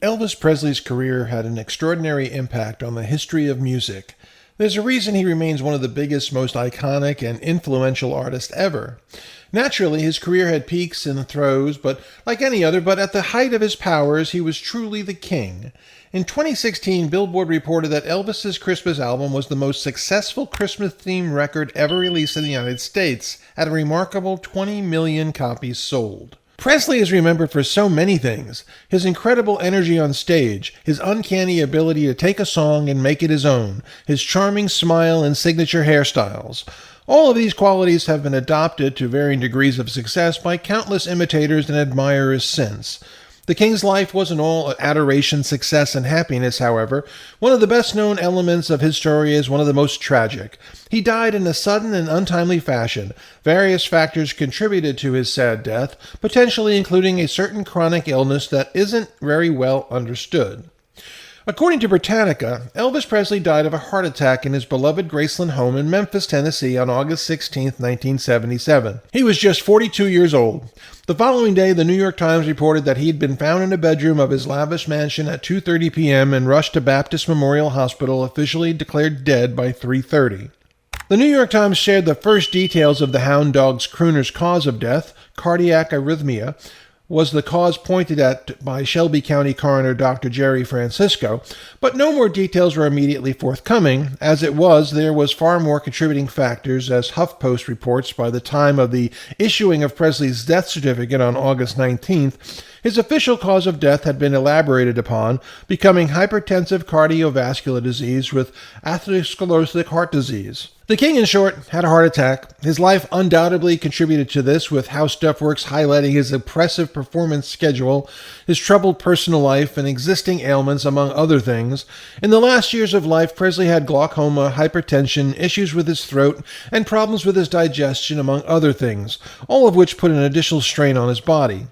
Elvis Presley's career had an extraordinary impact on the history of music. There's a reason he remains one of the biggest, most iconic, and influential artists ever. Naturally, his career had peaks and troughs, but at the height of his powers, he was truly the king. In 2016, Billboard reported that Elvis's Christmas album was the most successful Christmas-themed record ever released in the United States, at a remarkable 20 million copies sold. Presley is remembered for so many things: his incredible energy on stage, his uncanny ability to take a song and make it his own, his charming smile and signature hairstyles. All of these qualities have been adopted to varying degrees of success by countless imitators and admirers since. The king's life wasn't all adoration, success, and happiness, however. One of the best-known elements of his story is one of the most tragic. He died in a sudden and untimely fashion. Various factors contributed to his sad death, potentially including a certain chronic illness that isn't very well understood. According to Britannica, Elvis Presley died of a heart attack in his beloved Graceland home in Memphis, Tennessee on August 16, 1977. He was just 42 years old. The following day, the New York Times reported that he had been found in a bedroom of his lavish mansion at 2:30 p.m. and rushed to Baptist Memorial Hospital, officially declared dead by 3:30. The New York Times shared the first details of the hound dog's crooner's cause of death. Cardiac arrhythmia was the cause pointed at by Shelby County Coroner Dr. Jerry Francisco, but no more details were immediately forthcoming. As it was, there was far more contributing factors, as HuffPost reports. By the time of the issuing of Presley's death certificate on August 19th, his official cause of death had been elaborated upon, becoming hypertensive cardiovascular disease with atherosclerotic heart disease. The king, in short, had a heart attack. His life undoubtedly contributed to this, with How Stuff Works highlighting his oppressive performance schedule, his troubled personal life, and existing ailments, among other things. In the last years of life, Presley had glaucoma, hypertension, issues with his throat, and problems with his digestion, among other things, all of which put an additional strain on his body.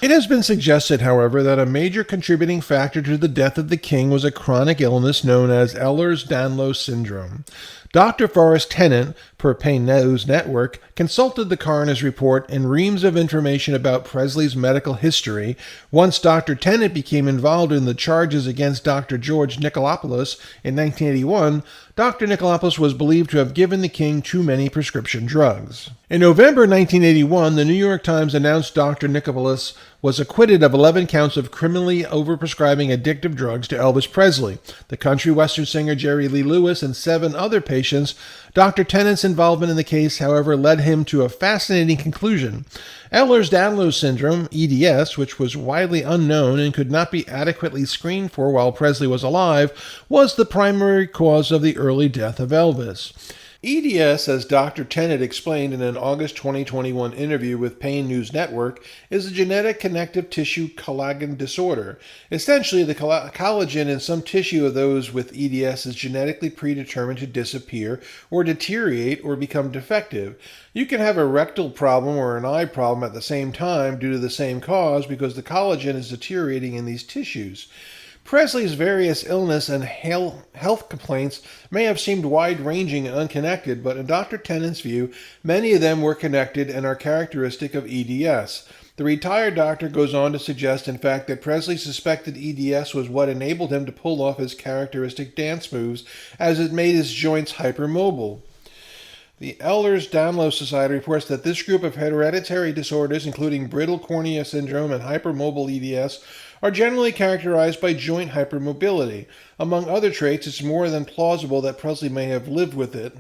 It has been suggested, however, that a major contributing factor to the death of the king was a chronic illness known as Ehlers-Danlos syndrome. Dr. Forrest Tennant, per Payne News Network, consulted the coroner's report and reams of information about Presley's medical history. Once Dr. Tennant became involved in the charges against Dr. George Nikolopoulos in 1981, Dr. Nikolopoulos was believed to have given the king too many prescription drugs. In November 1981, the New York Times announced Dr. Nikolopoulos was acquitted of 11 counts of criminally overprescribing addictive drugs to Elvis Presley, the country western singer Jerry Lee Lewis, and 7 other patients. Dr. Tennant's involvement in the case, however, led him to a fascinating conclusion. Ehlers-Danlos syndrome, EDS, which was widely unknown and could not be adequately screened for while Presley was alive, was the primary cause of the early death of Elvis. EDS, as Dr. Tennant explained in an August 2021 interview with Payne News Network, is a genetic connective tissue collagen disorder. Essentially, the collagen in some tissue of those with EDS is genetically predetermined to disappear or deteriorate or become defective. You can have a rectal problem or an eye problem at the same time due to the same cause because the collagen is deteriorating in these tissues. Presley's various illness and health complaints may have seemed wide-ranging and unconnected, but in Dr. Tennant's view, many of them were connected and are characteristic of EDS. The retired doctor goes on to suggest, in fact, that Presley suspected EDS was what enabled him to pull off his characteristic dance moves, as it made his joints hypermobile. The Ehlers-Danlos Society reports that this group of hereditary disorders, including brittle cornea syndrome and hypermobile EDS, are generally characterized by joint hypermobility. Among other traits, it's more than plausible that Presley may have lived with it.